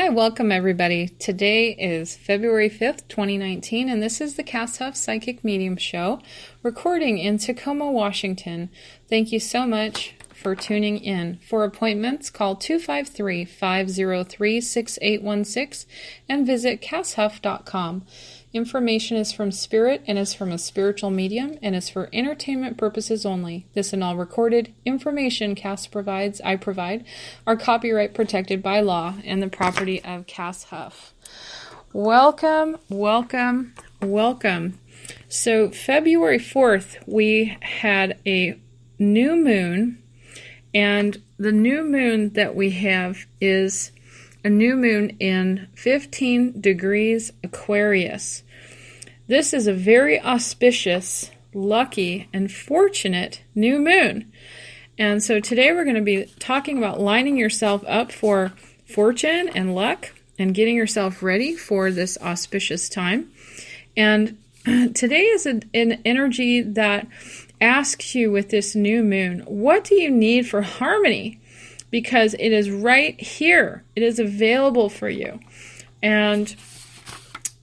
Hi, welcome everybody. Today is February 5th, 2019, and this is the Cass Huff Psychic Medium Show, recording in Tacoma, Washington. Thank you so much for tuning in. For appointments, call 253-503-6816 and visit casshuff.com. Information is from Spirit and is from a spiritual medium and is for entertainment purposes only. This and all recorded information Cass provides, I provide, are copyright protected by law and the property of Cass Huff. Welcome, welcome, welcome. So February 4th, we had a new moon, and the new moon that we have is a new moon in 15 degrees Aquarius. This is a very auspicious, lucky, and fortunate new moon. And so today we're going to be talking about lining yourself up for fortune and luck and getting yourself ready for this auspicious time. And today is an energy that asks you with this new moon, what do you need for harmony? Because it is right here. It is available for you. And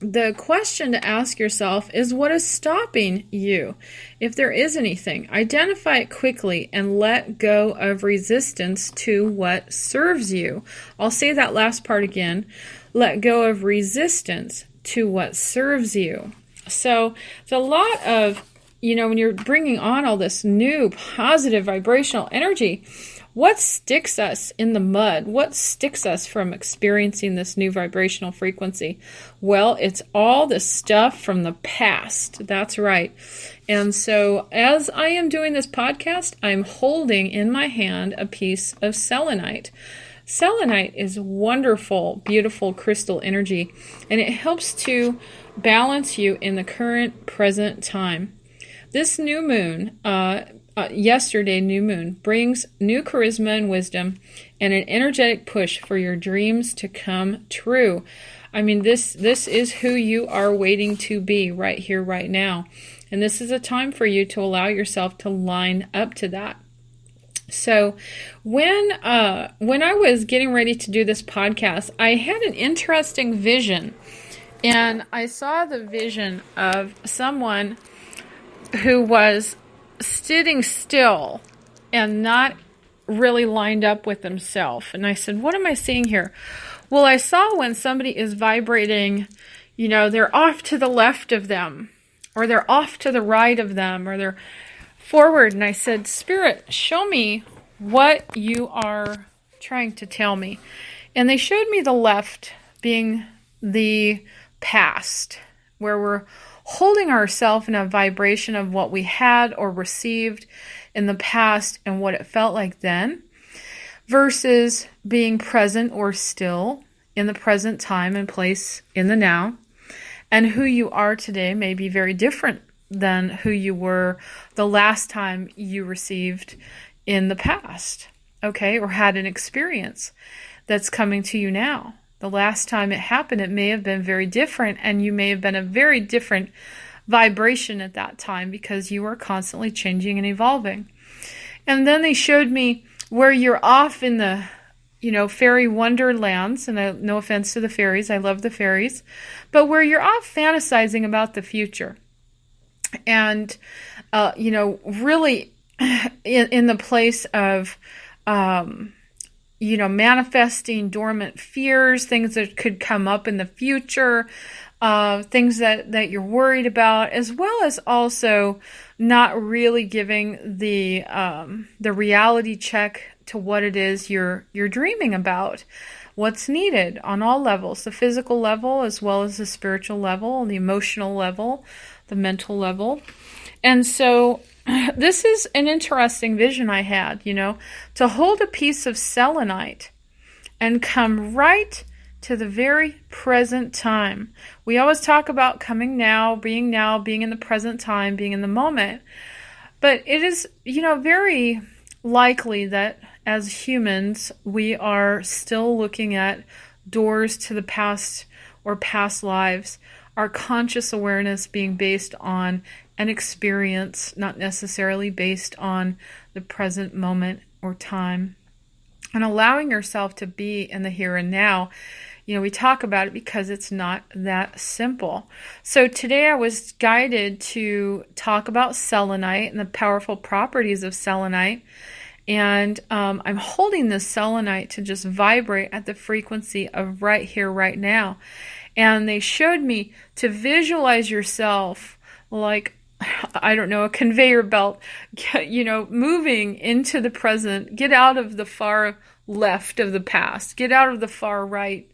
the question to ask yourself is, what is stopping you? If there is anything, identify it quickly and let go of resistance to what serves you. I'll say that last part again. Let go of resistance to what serves you. So it's a lot of, when you're bringing on all this new positive vibrational energy, what sticks us in the mud? What sticks us from experiencing this new vibrational frequency? Well, it's all the stuff from the past. That's right. And so as I am doing this podcast, I'm holding in my hand a piece of selenite. Selenite is wonderful, beautiful crystal energy, and it helps to balance you in the current present time. This new moon, yesterday new moon, brings new charisma and wisdom and an energetic push for your dreams to come true. I mean, this is who you are waiting to be right here, right now. And this is a time for you to allow yourself to line up to that. So when I was getting ready to do this podcast, I had an interesting vision. And I saw the vision of someone who was sitting still and not really lined up with himself. And I said, what am I seeing here? Well, I saw when somebody is vibrating, they're off to the left of them, or they're off to the right of them, or they're forward. And I said, Spirit, show me what you are trying to tell me. And they showed me the left being the past, where we're holding ourselves in a vibration of what we had or received in the past and what it felt like then, versus being present or still in the present time and place in the now. And who you are today may be very different than who you were the last time you received in the past, okay, or had an experience that's coming to you now. The last time it happened, it may have been very different, and you may have been a very different vibration at that time because you were constantly changing and evolving. And then they showed me where you're off in the, fairy wonderlands, and no offense to the fairies, I love the fairies, but where you're off fantasizing about the future. And, really in the place of, manifesting dormant fears, things that could come up in the future, things that you're worried about, as well as also not really giving the reality check to what it is you're dreaming about, what's needed on all levels, the physical level as well as the spiritual level, the emotional level, the mental level. And so this is an interesting vision I had, to hold a piece of selenite and come right to the very present time. We always talk about coming now, being in the present time, being in the moment. But it is, very likely that as humans, we are still looking at doors to the past or past lives, our conscious awareness being based on an experience, not necessarily based on the present moment or time. And allowing yourself to be in the here and now, we talk about it because it's not that simple. So today I was guided to talk about selenite and the powerful properties of selenite. And I'm holding this selenite to just vibrate at the frequency of right here, right now. And they showed me to visualize yourself like, I don't know, a conveyor belt, moving into the present. Get out of the far left of the past. Get out of the far right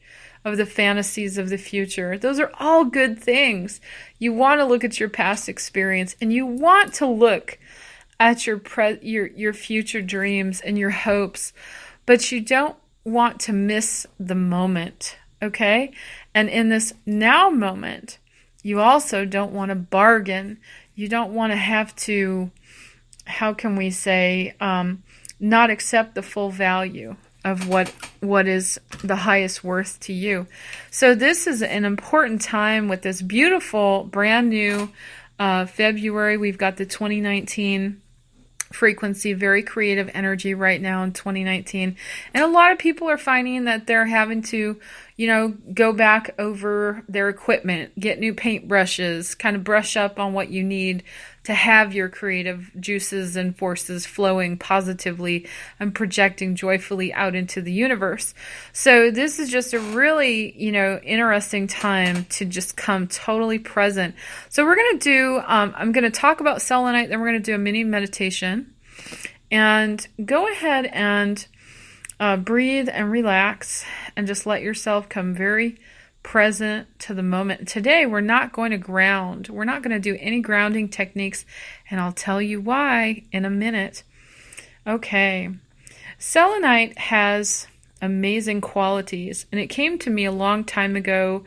of the fantasies of the future. Those are all good things. You want to look at your past experience, and you want to look at your future dreams and your hopes, but you don't want to miss the moment, okay? And in this now moment, you also don't want to bargain. You don't want to have to, how can we say, not accept the full value of what is the highest worth to you. So this is an important time with this beautiful, brand new February. We've got the 2019 frequency, very creative energy right now in 2019. And a lot of people are finding that they're having to, go back over their equipment, get new paintbrushes, kind of brush up on what you need to have your creative juices and forces flowing positively and projecting joyfully out into the universe. So this is just a really, interesting time to just come totally present. So we're going to do, I'm going to talk about selenite, then we're going to do a mini meditation. And go ahead and breathe and relax and just let yourself come very present to the moment. Today, we're not going to ground. We're not going to do any grounding techniques, and I'll tell you why in a minute. Okay. Selenite has amazing qualities, and it came to me a long time ago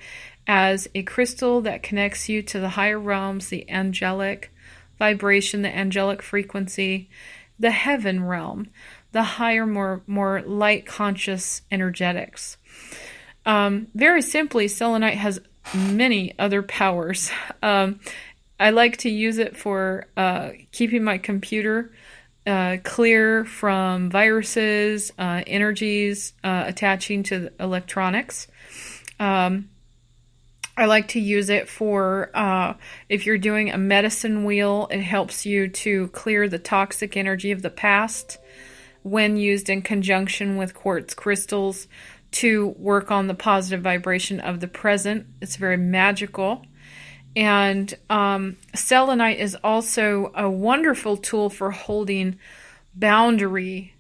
as a crystal that connects you to the higher realms, the angelic vibration, the angelic frequency, the heaven realm, the higher, more light conscious energetics. Very simply, selenite has many other powers. I like to use it for keeping my computer clear from viruses, energies attaching to the electronics. I like to use it for if you're doing a medicine wheel, it helps you to clear the toxic energy of the past when used in conjunction with quartz crystals to work on the positive vibration of the present. It's very magical. And selenite is also a wonderful tool for holding boundary,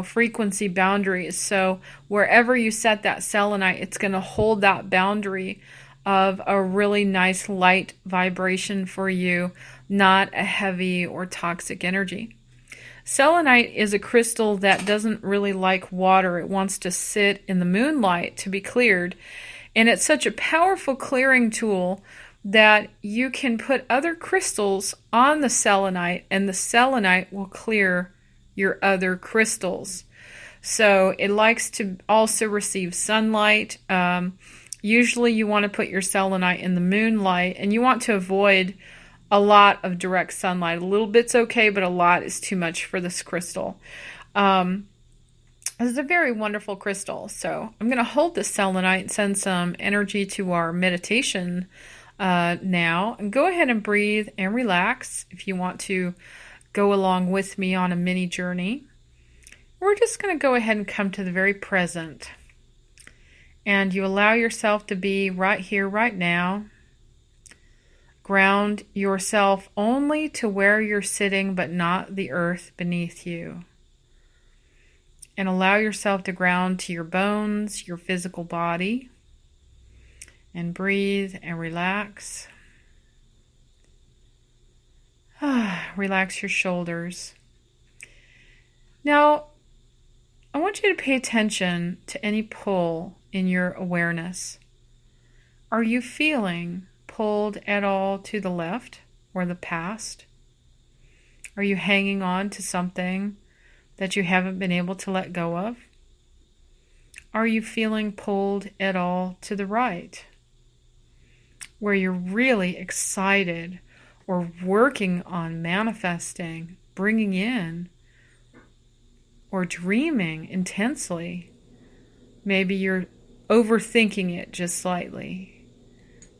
frequency boundaries. So wherever you set that selenite, it's going to hold that boundary of a really nice light vibration for you, not a heavy or toxic energy. Selenite is a crystal that doesn't really like water. It wants to sit in the moonlight to be cleared. And it's such a powerful clearing tool that you can put other crystals on the selenite, and the selenite will clear your other crystals. So it likes to also receive sunlight. Usually you want to put your selenite in the moonlight, and you want to avoid a lot of direct sunlight. A little bit's okay, but a lot is too much for this crystal. This is a very wonderful crystal. So I'm going to hold this selenite and send some energy to our meditation now. And go ahead and breathe and relax if you want to go along with me on a mini journey. We're just going to go ahead and come to the very present. And you allow yourself to be right here, right now. Ground yourself only to where you're sitting, but not the earth beneath you. And allow yourself to ground to your bones, your physical body. And breathe and relax. Relax your shoulders. Now, I want you to pay attention to any pull in your awareness. Are you feeling pulled at all to the left or the past? Are you hanging on to something that you haven't been able to let go of? Are you feeling pulled at all to the right, where you're really excited or working on manifesting, bringing in, or dreaming intensely? Maybe you're overthinking it just slightly.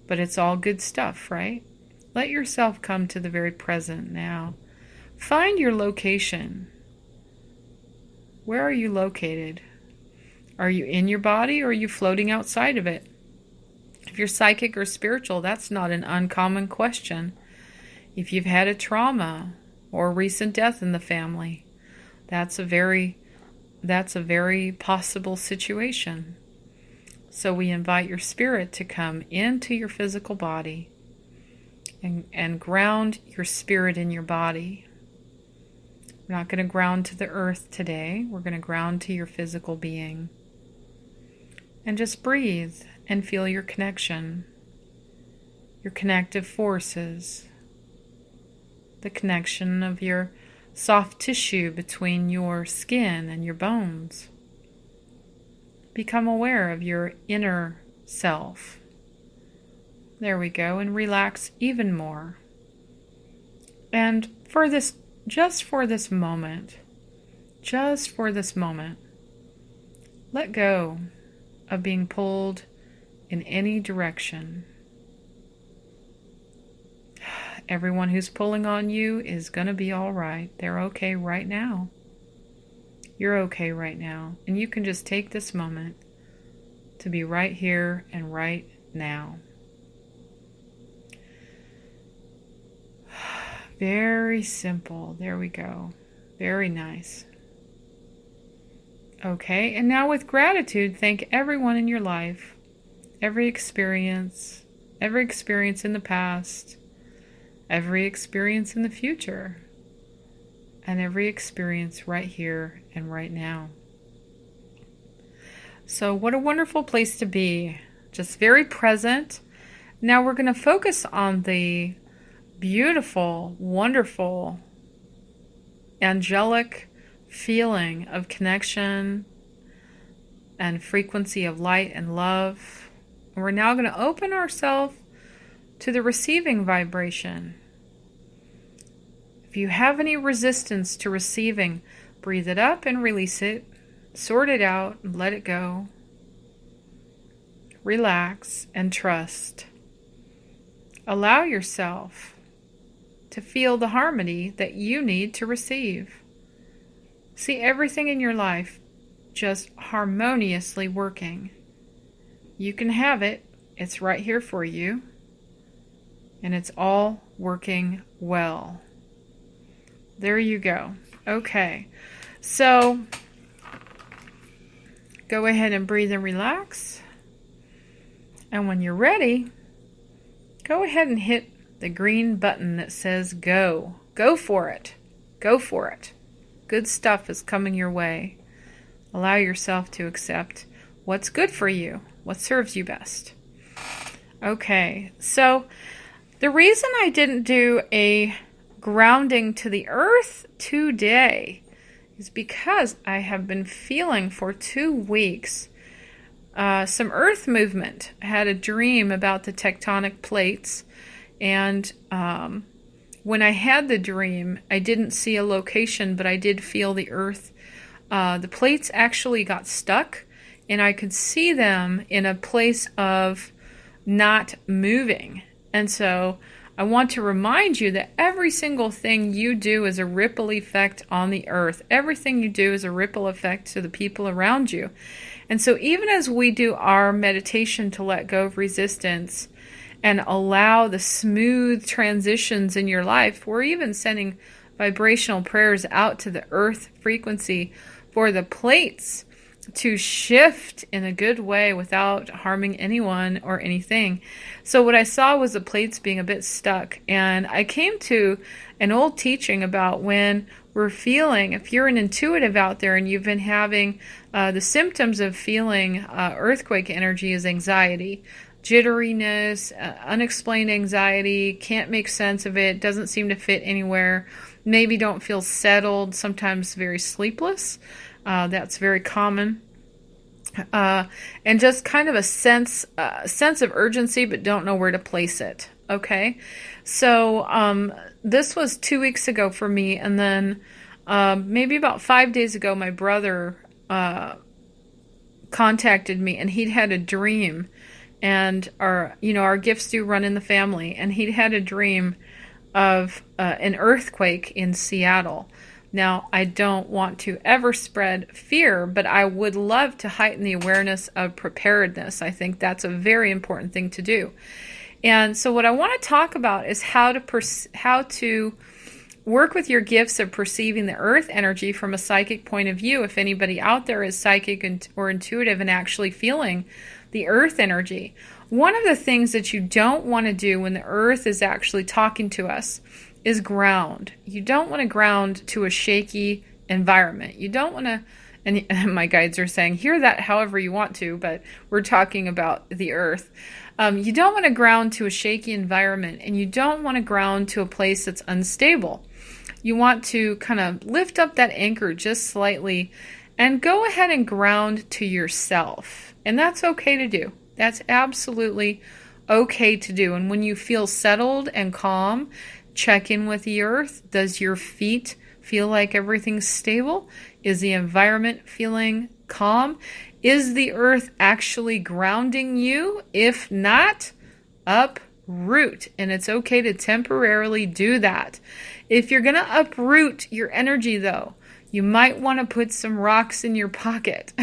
But it's all good stuff, right? Let yourself come to the very present now. Find your location. Where are you located? Are you in your body or are you floating outside of it? If you're psychic or spiritual, that's not an uncommon question. If you've had a trauma or a recent death in the family, that's a very possible situation. So we invite your spirit to come into your physical body and ground your spirit in your body. We're not going to ground to the earth today. We're going to ground to your physical being. And just breathe and feel your connection, your connective forces, the connection of your soft tissue between your skin and your bones. Become aware of your inner self. There we go, and relax even more. And just for this moment, let go of being pulled in any direction. Everyone who's pulling on you is going to be all right. They're okay right now. You're okay right now. And you can just take this moment to be right here and right now. Very simple. There we go. Very nice. Okay, and now with gratitude, thank everyone in your life, every experience in the past, every experience in the future, and every experience right here and right now. So what a wonderful place to be. Just very present. Now we're going to focus on the beautiful, wonderful, angelic feeling of connection and frequency of light and love. And we're now going to open ourselves to the receiving vibration. If you have any resistance to receiving, breathe it up and release it. Sort it out and let it go. Relax and trust. Allow yourself to feel the harmony that you need to receive. See everything in your life just harmoniously working. You can have it. It's right here for you. And it's all working well. There you go. Okay. So go ahead and breathe and relax. And when you're ready, go ahead and hit the green button that says go. Go for it. Go for it. Good stuff is coming your way. Allow yourself to accept what's good for you, what serves you best. Okay, so the reason I didn't do a grounding to the earth today is because I have been feeling for 2 weeks some earth movement. I had a dream about the tectonic plates, and when I had the dream, I didn't see a location, but I did feel the earth. The plates actually got stuck, and I could see them in a place of not moving. And so I want to remind you that every single thing you do is a ripple effect on the earth. Everything you do is a ripple effect to the people around you. And so even as we do our meditation to let go of resistance and allow the smooth transitions in your life, we're even sending vibrational prayers out to the earth frequency for the plates to shift in a good way without harming anyone or anything. So what I saw was the plates being a bit stuck. And I came to an old teaching about when we're feeling, if you're an intuitive out there and you've been having the symptoms of feeling earthquake energy is anxiety, jitteriness, unexplained anxiety, can't make sense of it, doesn't seem to fit anywhere, maybe don't feel settled, sometimes very sleepless. That's very common. And just kind of a sense of urgency, but don't know where to place it. Okay. So, this was 2 weeks ago for me. And then, maybe about 5 days ago, my brother, contacted me, and he'd had a dream, and our gifts do run in the family, and he'd had a dream of an earthquake in Seattle. Now, I don't want to ever spread fear, but I would love to heighten the awareness of preparedness. I think that's a very important thing to do. And so what I want to talk about is how to work with your gifts of perceiving the earth energy from a psychic point of view. If anybody out there is psychic or intuitive and actually feeling the earth energy. One of the things that you don't want to do when the earth is actually talking to us is ground. You don't want to ground to a shaky environment. You don't want to, and my guides are saying, hear that however you want to, but we're talking about the earth. You don't want to ground to a shaky environment, and you don't want to ground to a place that's unstable. You want to kind of lift up that anchor just slightly and go ahead and ground to yourself. And that's okay to do. That's absolutely okay to do. And when you feel settled and calm, check in with the earth. Does your feet feel like everything's stable? Is the environment feeling calm? Is the earth actually grounding you? If not, uproot. And it's okay to temporarily do that. If you're going to uproot your energy, though, you might want to put some rocks in your pocket.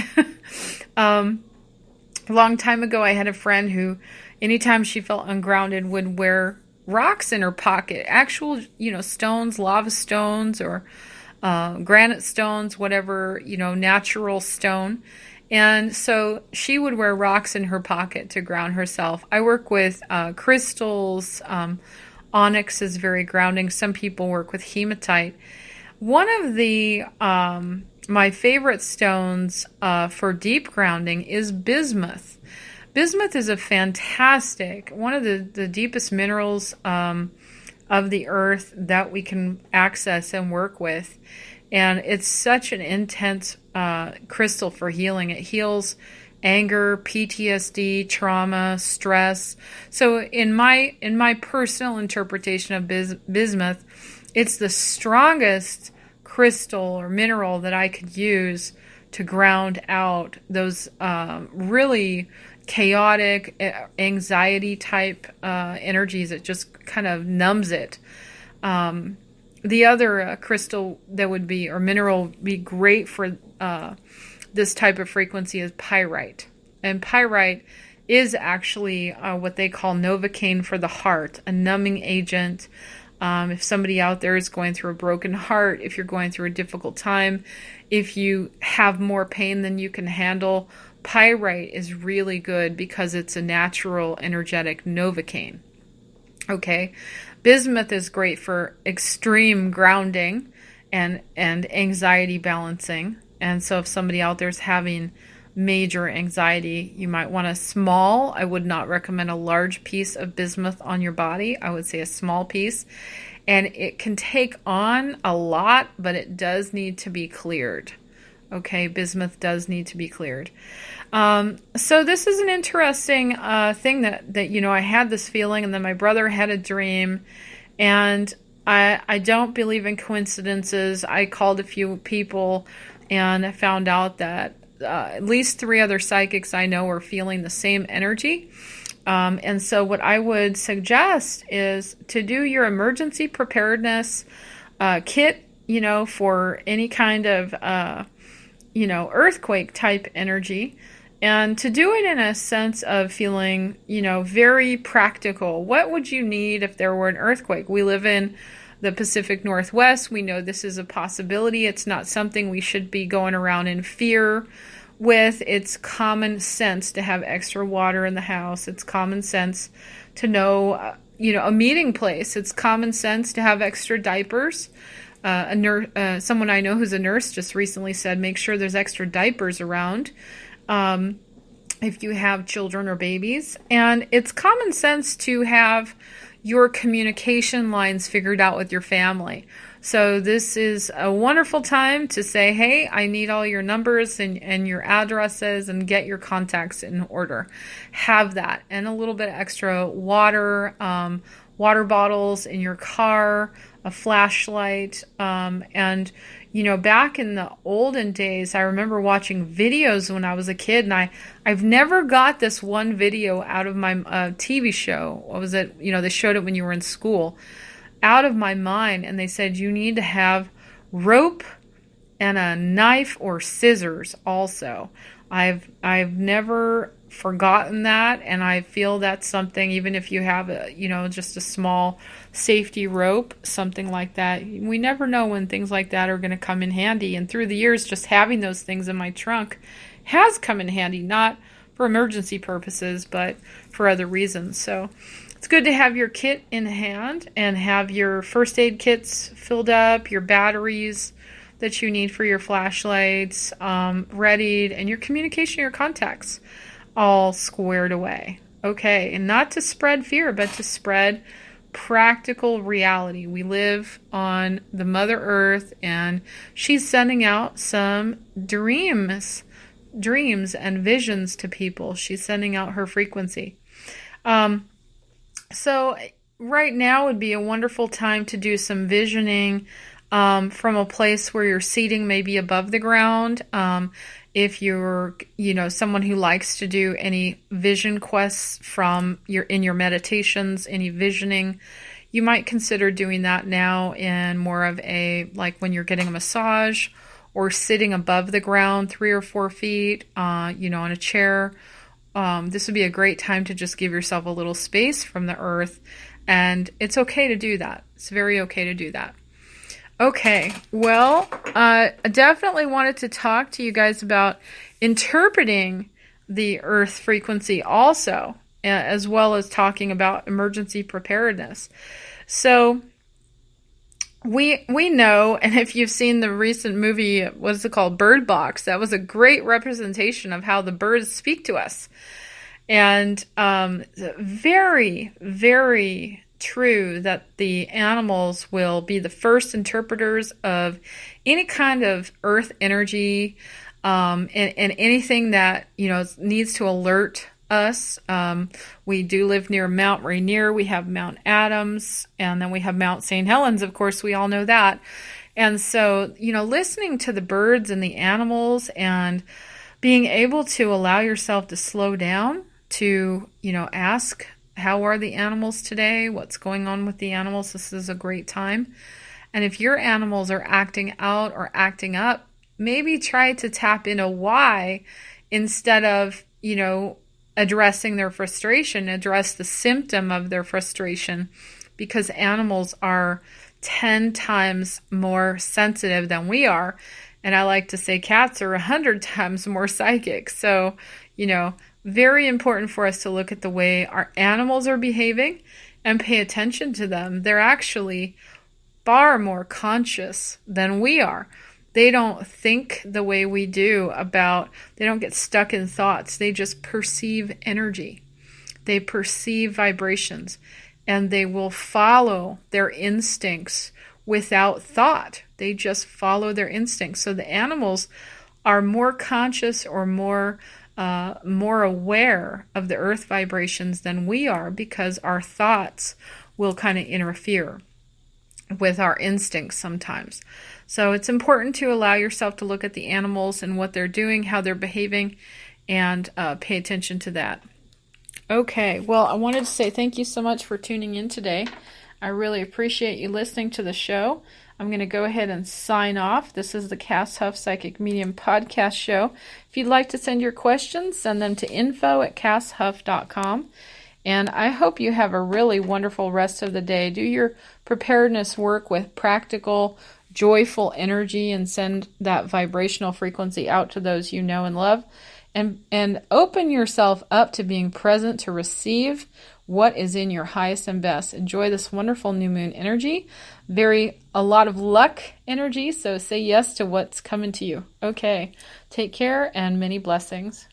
A long time ago, I had a friend who, anytime she felt ungrounded, would wear rocks in her pocket. Actual, stones, lava stones, or granite stones, whatever, natural stone. And so she would wear rocks in her pocket to ground herself. I work with crystals. Onyx is very grounding. Some people work with hematite. One of the my favorite stones for deep grounding is bismuth. Bismuth is a fantastic, one of the deepest minerals of the earth that we can access and work with. And it's such an intense crystal for healing. It heals anger, PTSD, trauma, stress. So in my personal interpretation of bismuth, it's the strongest crystal or mineral that I could use to ground out those really chaotic, anxiety type energies. It just kind of numbs it. The other crystal that would be, or mineral would be great for this type of frequency is pyrite. And pyrite is actually what they call Novocaine for the heart, a numbing agent. If somebody out there is going through a broken heart, if you're going through a difficult time, if you have more pain than you can handle, pyrite is really good because it's a natural energetic Novocaine. Okay. Bismuth is great for extreme grounding and anxiety balancing. And so if somebody out there is having major anxiety, you might want I would not recommend a large piece of bismuth on your body. I would say a small piece. And it can take on a lot, but it does need to be cleared. Okay, bismuth does need to be cleared. So this is an interesting thing that I had this feeling, and then my brother had a dream, and I don't believe in coincidences. I called a few people, and I found out that at least 3 other psychics I know are feeling the same energy. And so what I would suggest is to do your emergency preparedness kit, for any kind of, earthquake type energy, and to do it in a sense of feeling, very practical. What would you need if there were an earthquake? We live in the Pacific Northwest. We know this is a possibility. It's not something we should be going around in fear with. It's common sense to have extra water in the house. It's common sense to know, a meeting place. It's common sense to have extra diapers. Someone I know who's a nurse just recently said, make sure there's extra diapers around if you have children or babies. And it's common sense to have your communication lines figured out with your family. So this is a wonderful time to say, hey, I need all your numbers and your addresses, and get your contacts in order. Have that. And a little bit extra water, water bottles in your car, a flashlight. And, back in the olden days, I remember watching videos when I was a kid, and I've never got this one video out of my TV show. What was it? They showed it when you were in school, out of my mind. And they said you need to have rope and a knife or scissors also. I've never forgotten that, and I feel that's something, even if you have just a small safety rope, something like that. We never know when things like that are going to come in handy. And through the years, just having those things in my trunk has come in handy, not for emergency purposes, but for other reasons. So it's good to have your kit in hand and have your first aid kits filled up, your batteries that you need for your flashlights readied, and your communication, your contacts all squared away. Okay, and not to spread fear, but to spread practical reality. We live on the Mother Earth, and she's sending out some dreams and visions to people. She's sending out her frequency. So right now would be a wonderful time to do some visioning from a place where your seating may be above the ground. If you're, someone who likes to do any vision quests in your meditations, any visioning, you might consider doing that now in more of like when you're getting a massage or sitting above the ground 3 or 4 feet, on a chair. This would be a great time to just give yourself a little space from the earth, and it's okay to do that. It's very okay to do that. Okay, well, I definitely wanted to talk to you guys about interpreting the earth frequency also, as well as talking about emergency preparedness. So we know, and if you've seen the recent movie, what is it called, Bird Box, that was a great representation of how the birds speak to us. And very, very true that the animals will be the first interpreters of any kind of earth energy, and anything that needs to alert us. We do live near Mount Rainier. We have Mount Adams, and then we have Mount St. Helens. Of course, we all know that. And so, listening to the birds and the animals and being able to allow yourself to slow down to, ask, how are the animals today? What's going on with the animals? This is a great time. And if your animals are acting out or acting up, maybe try to tap into why instead of, addressing their frustration, address the symptom of their frustration, because animals are 10 times more sensitive than we are. And I like to say cats are 100 times more psychic. So, very important for us to look at the way our animals are behaving and pay attention to them. They're actually far more conscious than we are. They don't think the way we do they don't get stuck in thoughts. They just perceive energy. They perceive vibrations, and they will follow their instincts without thought. They just follow their instincts. So the animals are more conscious or more aware of the earth vibrations than we are, because our thoughts will kind of interfere with our instincts sometimes. So it's important to allow yourself to look at the animals and what they're doing, how they're behaving, and pay attention to that. Okay, well, I wanted to say thank you so much for tuning in today. I really appreciate you listening to the show. I'm going to go ahead and sign off. This is the Cass Huff Psychic Medium podcast show. If you'd like to send your questions, send them to info@casshuff.com. And I hope you have a really wonderful rest of the day. Do your preparedness work with practical, joyful energy and send that vibrational frequency out to those you know and love. And open yourself up to being present to receive what is in your highest and best. Enjoy this wonderful new moon energy. A lot of luck energy, so say yes to what's coming to you. Okay, take care and many blessings.